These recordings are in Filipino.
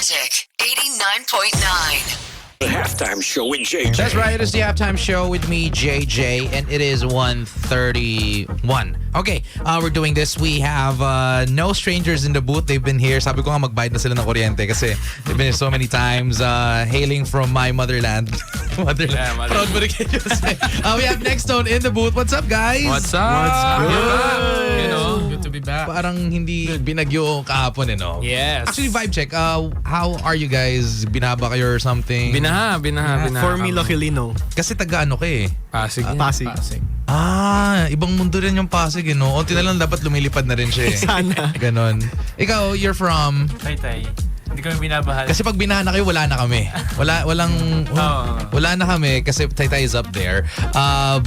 Magic 89.9. The halftime show with JJ. That's right. It is the halftime show with me, JJ, and it is 1:31. Okay, we're doing this. We have no strangers in the booth. They've been here. Sabi ko nga magbayad na sila ng kuryente kasi they've been here so many times. Hailing from my motherland. Motherland. Proud mo rin kayo say. We have Next Tone in the booth. What's up, guys? What's up? Good. You know, good to be back. Parang hindi binagyo kahapon, no? Yes. Actually, vibe check. How are you guys? Binaba kayo or something? Binaha. For me, luckily, no. Kasi taga ano ka eh. Pasig. Pasig. Ibang mundo rin yung Pasig, no? Unti na lang dapat lumilipad na rin siya eh. Sana. Ganon. Ikaw, you're from? Taytay. Hindi kami binabahal. Kasi pag binahan na kayo, wala na kami. Wala na kami kasi Taytay is up there.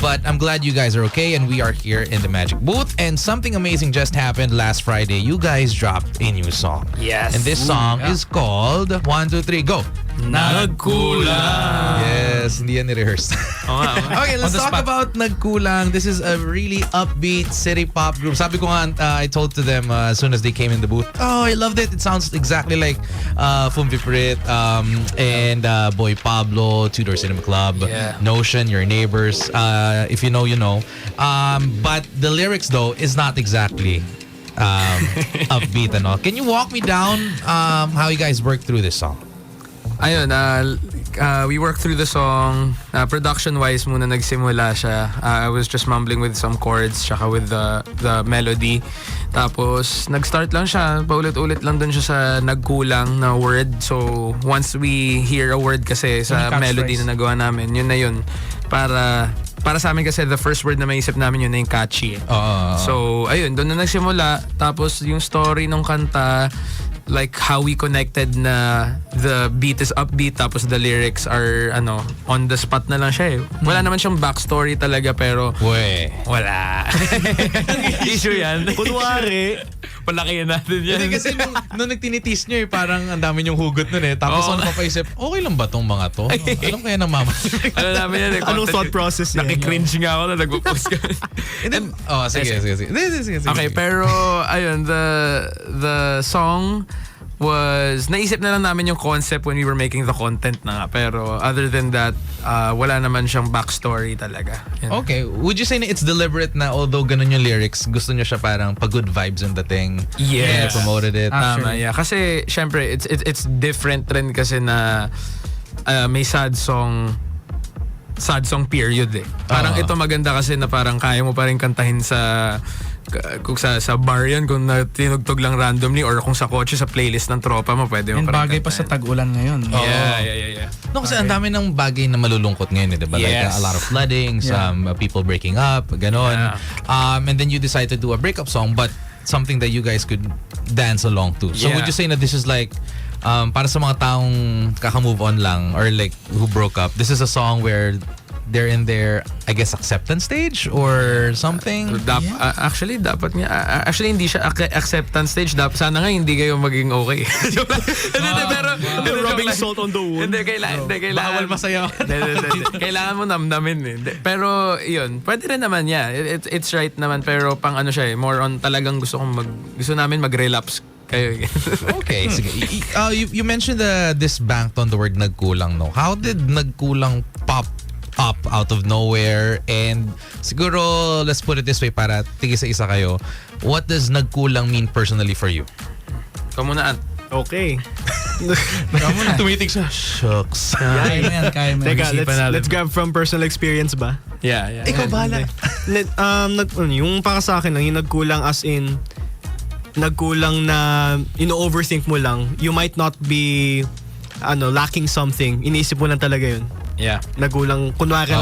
But I'm glad you guys are okay and we are here in the Magic Booth. And something amazing just happened last Friday. You guys dropped a new song. Yes. And this song is called 1, 2, 3, go! Nagkulang. Yes, hindi yan ni-rehearse. Okay, let's talk about Nagkulang. This is a really upbeat city pop group. Sabi ko nga, I told to them as soon as they came in the booth, oh, I loved it. It sounds exactly like Fumvi Prit and Boy Pablo, Tudor Cinema Club, Notion, Your Neighbors. If you know, you know. But the lyrics, though, is not exactly upbeat and all. Can you walk me down how you guys worked through this song? Ayun, we worked through the song. Production-wise muna nagsimula siya. I was just mumbling with some chords tsaka with the melody. Tapos, nag-start lang siya. Paulit-ulit lang dun siya sa nagkulang na word. So, once we hear a word kasi sa melody na nagawa namin, yun na yun. Para sa amin kasi the first word na maisip namin yun na yung catchy. So, ayun, doon na nagsimula. Tapos, yung story ng kanta, like how we connected na the beat is upbeat tapos the lyrics are on the spot na lang siya eh. Wala naman siyang backstory talaga pero wala. Issue yan. Kunwari. Palakihan natin yan. Hindi kasi nung nagtinitis nyo eh, parang ang dami yung hugot nun eh. Tapos ano papaisip, okay lang ba tong mga to? Anong kaya ng mama? Ano namin yan eh. Anong thought process yan? Nakikringe nga ako na nagpo-post ka. Sige. Okay, pero ayun, the song was, naisip na lang namin yung concept when we were making the content na nga. Pero other than that, wala naman siyang backstory talaga. Okay. Would you say na it's deliberate na although ganun yung lyrics, gusto niyo siya parang pag-good vibes yung dating? Yes. Yeah, promoted it. Tama, yeah. Kasi, syempre, it's different rin kasi na may sad song period eh. Parang ito maganda kasi na parang kaya mo pa rin kantahin kung sa bar yan, kung tinugtog lang randomly or kung sa kotse, sa playlist ng tropa mo, pwede mo And pa bagay rin pa sa kantahin. tag-ulan ngayon. Yeah. No, kasi ang dami ng bagay na malulungkot ngayon, diba? Yes. Like a lot of flooding, some people breaking up, ganon. Yeah. And then you decide to do a breakup song, but something that you guys could dance along to. So would you say na this is like, para sa mga taong kaka-move on lang or like who broke up, this is a song where they're in their, I guess, acceptance stage or something? Actually, dapat nga. Actually, hindi siya acceptance stage. Sana nga hindi kayo maging okay. Pero Rubbing salt on the wound. Hindi, kailangan. Bawal masaya. Kailangan mo namnamin eh. Pero, yun. Pwede rin naman, yeah. It's right naman. Pero pang ano siya eh. More on talagang gusto namin mag-relapse kayo. Okay. Sige. You mentioned this banked on the word nagkulang, no? How did nagkulang pop up out of nowhere? And siguro, let's put it this way para tigisa-isa kayo. What does nagkulang mean personally for you? Kamunaan. Okay. Tumitig siya. Shucks. Kaya mo yan. Teka, let's grab from personal experience ba? Yeah. Ikaw bahala. Yung para sa akin lang, yung nagkulang as in, nagkulang na ino-overthink mo lang. You might not be lacking something. Iniisip mo lang talaga yun. Yeah. Nagulang, kunwari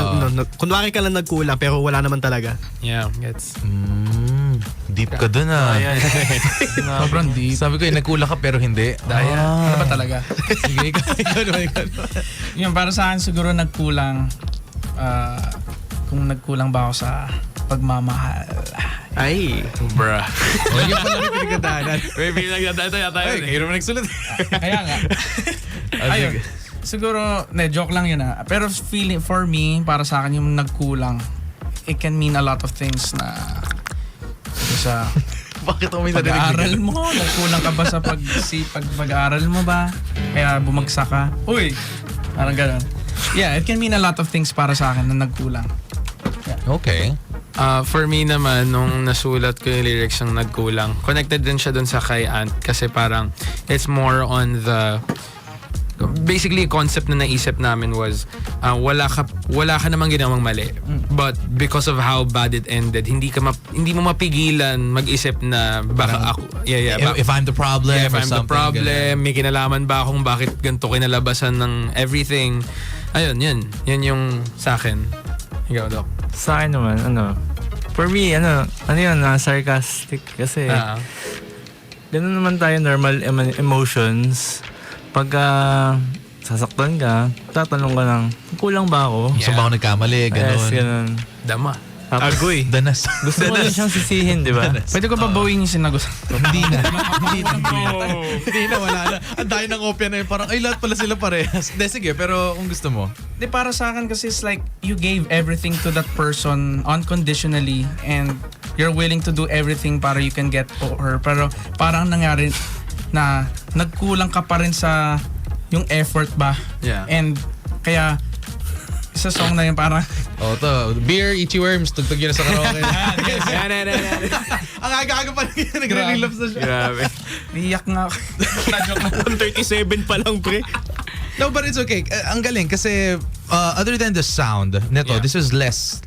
ka lang nagkulang pero wala naman talaga. Yeah, gets. Deep ka dun ah. Sobrang deep. Sabi ko nagkulang ka pero hindi. Ano ba talaga? Sige, ikaw. Yung para sa akin siguro nagkulang, kung nagkulang ba ako sa pagmamahal. Ay. Bruh. Yung pala rin pinagkatahanan. Maybe nagdadaan tayo. Hirap na nagsulat. Kaya nga. Ayun. Siguro, joke lang yun ah. Pero feeling, for me, para sa akin yung nagkulang, it can mean a lot of things na sa Bakit ako may narinig? Pag-aaral mo, nagkulang ka ba sa pag-aaral mo ba? Kaya bumagsak ka? Uy! Parang gano'n. Yeah, it can mean a lot of things para sa akin na nagkulang. Okay. For me naman, nung nasulat ko yung lyrics ng nagkulang, connected din siya dun sa kay Ant kasi parang it's more on the basically concept na naisip namin was wala ka namang ginawang mali, but because of how bad it ended, hindi mo mapigilan mag-isip na baka ako If I'm the problem if or I'm the something. problem, may kinalaman ba akong bakit ganito kinalabasan ng everything. Ayun, yun yung sa akin. Ikaw, Doc. Sa akin naman, for me, sarcastic kasi ganun naman tayo, normal emotions. Pagka sasaktan ka, tatanong ka lang, kulang ba ako? Saan ba ako nagkamali? Ganun. Yes, ganun. Dama. Agoy. Danas. Gusto mo rin siyang sisihin, di ba? Pwede ko pa bawiin yung sinagot. Hindi na. Hindi na, wala na. Ang dahil ng kopya na yun. Parang, ay, lahat pala sila parehas. De, sige, pero kung gusto mo. Di, para sa akin kasi it's like you gave everything to that person unconditionally and you're willing to do everything para you can get her. Pero parang nangyari na nagkulang ka pa rin sa yung effort ba? Yeah. And kaya sa song na yun parang To. Beer, Itchy Worms, tugtog yun na sa karaoke. Ang aga-aga pa lang yun. Nagre-relapse na siya. Grabe. iyak nga ako. Na-joke na. 137 pa lang, pre. No, but it's okay. Ang galing kasi other than the sound, neto, this is less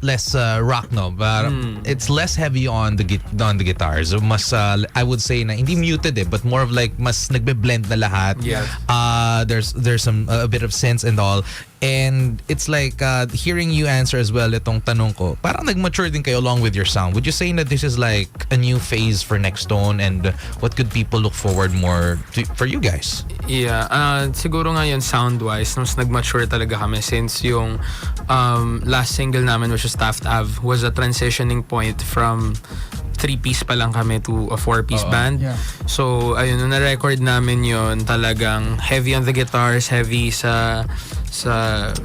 rock, no, but it's less heavy on the guitars. Mas I would say na hindi muted but more of like mas nagbe-blend na lahat. Yeah. There's some a bit of sense and all. And it's like hearing you answer as well itong tanong ko. Parang nag-mature din kayo along with your sound. Would you say that this is like a new phase for Next Stone, and what could people look forward more to for you guys? Yeah, siguro nga yun sound-wise, mas nag-mature talaga kami since yung last single namin, which was Taft Ave, was a transitioning point from 3-piece pa lang kami to a 4-piece band. Yeah. So, ayun, nung na-record namin yun, talagang heavy on the guitars, heavy sa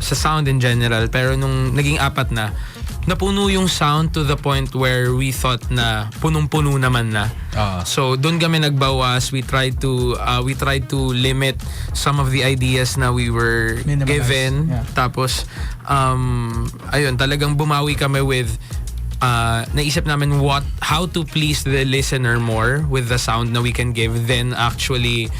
sound in general. Pero nung naging 4 na, napuno yung sound to the point where we thought na punong-puno naman na. So doon kami nagbawas. We tried to limit some of the ideas na we were Minimalize. given. Yeah. Tapos ayun, talagang bumawi kami with naisip namin how to please the listener more with the sound na we can give, then actually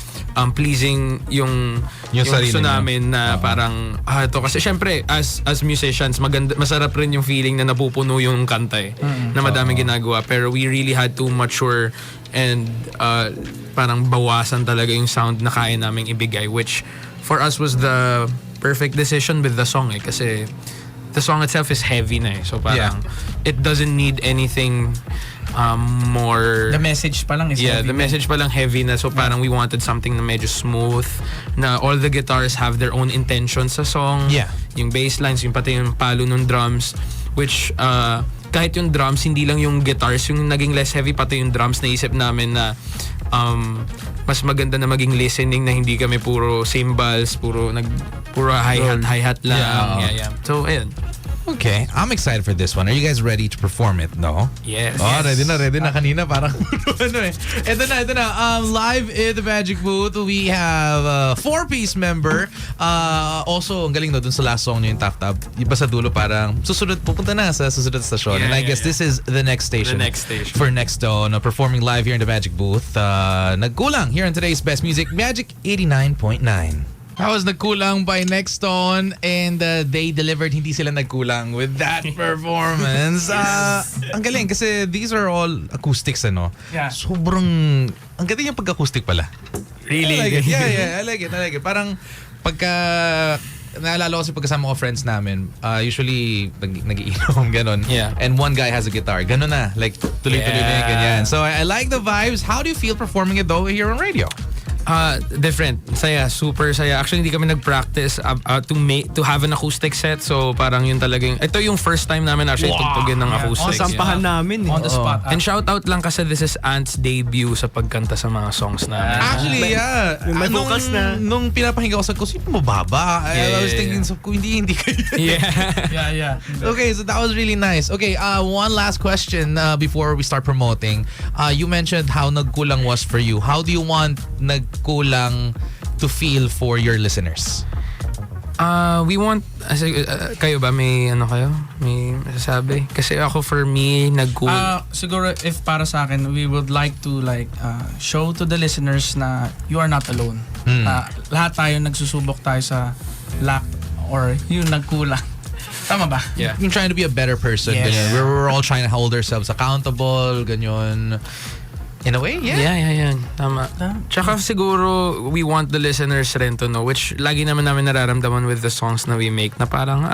pleasing yung sarili gusto niyo. namin na parang ito kasi syempre as musicians masarap rin yung feeling na napupuno yung kanta na madaming ginagawa, pero we really had to mature and parang bawasan talaga yung sound na kaya naming ibigay, which for us was the perfect decision with the song kasi the song itself is heavy na so parang it doesn't need anything more. The message pa lang is heavy. The message pa lang heavy na, so parang we wanted something na medyo smooth, na all the guitars have their own intentions sa song. Yeah. Yung bass lines, yung pati yung palo ng drums, which kahit yung drums, hindi lang yung guitars yung naging less heavy, pati yung drums, naisip namin na mas maganda na maging listening na hindi kami puro cymbals, puro hi-hat lang. Yeah. So, ayun. Okay, I'm excited for this one. Are you guys ready to perform it? No? Yes. Oh, ready na kanina. Parang ano eh. Ito na. Live in the Magic Booth, we have a 4-piece member. Also, ang galing dun sa last song niyo yung Taft Tab. Iba sa dulo parang pupunta na sa susunod na stasyon. And I guess this is the next station. The next station. For Next Stone, performing live here in the Magic Booth. Nagkulang here on today's Best Music, Magic 89.9. That was Nagkulang by Next Stone, and they delivered. Hindi sila nagkulang with that performance. Ang galing kasi these are all acoustics, ano? Yeah. Sobrang, ang galing yung pag-acoustic pala. Really? I like it. Yeah, I like it. Parang pagka, naalala ko kasi pagkasama ko friends namin, usually nag-iinom, ganon. Yeah. And one guy has a guitar. Ganon na. Like, tuloy-tuloy na yung ganyan. So I like the vibes. How do you feel performing it though here on radio? Different. Saya, super saya. Actually, hindi kami nag-practice to have an acoustic set. So, parang yun talagang, ito yung first time namin actually tugtugin ng acoustic. Sampahan namin. On the spot. And shout out lang kasi this is Ant's debut sa pagkanta sa mga songs namin. Actually, yeah. May vocals na. Nung pinapakinggan ko sa ko, sino mababa? I was thinking, so, hindi kayo. Yeah. Yeah. Okay, so that was really nice. Okay, one last question before we start promoting. You mentioned how nagkulang was for you. How do you want nagkulang to feel for your listeners? We want, kayo ba may kayo? May masasabi? Kasi ako for me, nagkulang. Siguro if para sa akin, we would like to show to the listeners na you are not alone. Lahat tayo nagsusubok tayo sa lack or yung nagkulang. Tama ba? Yeah. I'm trying to be a better person. Yes. Ganyan. We're all trying to hold ourselves accountable. Ganyan. In a way, yeah. Yeah. Tama. Tsaka siguro, we want the listeners rin to know, which lagi naman namin nararamdaman with the songs na we make, na parang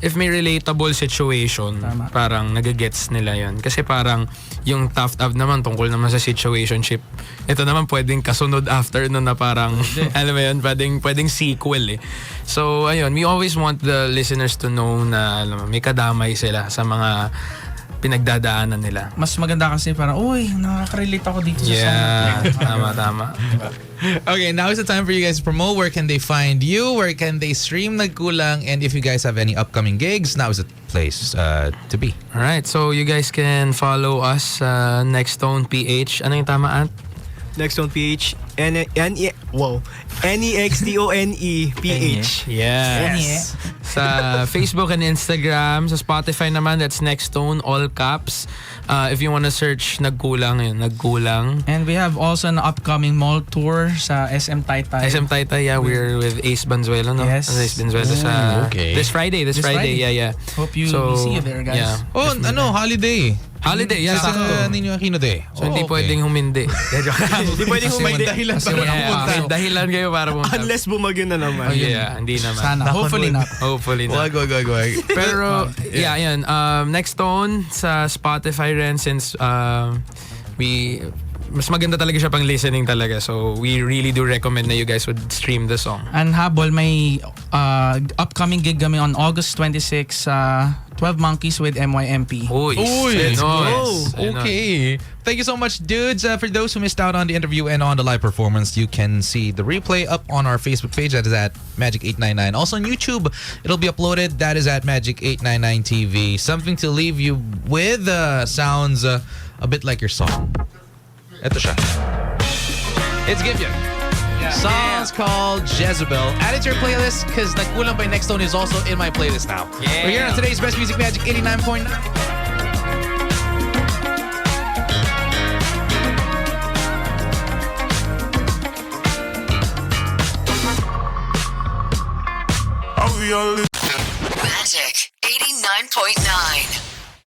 if may relatable situation, parang nagagets nila yun. Kasi parang yung tough up naman tungkol naman sa situationship. Ito naman pwedeng kasunod after nun na parang, alam mo yun, pwedeng sequel eh. So, ayun, we always want the listeners to know na may kadamay sila sa mga pinagdadaanan nila. Mas maganda kasi parang, uy, nakaka-relate ako dito sa song. Tama. Okay, now is the time for you guys to promote. Where can they find you? Where can they stream Nagkulang? And if you guys have any upcoming gigs, now is the place to be. Alright, so you guys can follow us Nextone PH. Ano yung tama, Ant? Nextone PH. Nextone PH. Yes. Sa Facebook and Instagram. Sa Spotify naman, that's Nextone, all caps. If you wanna search Nagkulang, yun, Nagkulang. And we have also an upcoming mall tour sa SM Taytay. SM Taytay, yeah, we're with Ace Banzuelo, no? Yes. Ace Banzuelo sa okay. This Friday, yeah. Hope we see you there, guys. Yeah. Oh, holiday. Holiday, yeah, Sa sakto. Ninyo Aquino Day. So hindi pwedeng humindi. Hindi pwedeng humindi. Dahilan Kasi para may pumunta. dahilan kayo para pumunta. Unless bumagyo na naman. Yeah, hindi naman. Sana. Hopefully not. Hopefully not. Wag. Pero, yeah, yun. Nextone sa Spotify rin since mas maganda talaga siya pang listening talaga. So, we really do recommend na you guys would stream the song. And habol, may upcoming gig kami on August 26, 12 Monkeys with MYMP. Uy, let's go. Okay. Thank you so much, dudes. For those who missed out on the interview and on the live performance, you can see the replay up on our Facebook page. That is at Magic899. Also on YouTube, it'll be uploaded. That is at Magic899 TV. Something to leave you with sounds a bit like your song. Ito siya. It's Givyan. Song's called Jezebel. Add it to your playlist because Nagkulang by Nextone is also in my playlist now. Yeah. We're here on today's Best Music Magic 89.9. I'll be all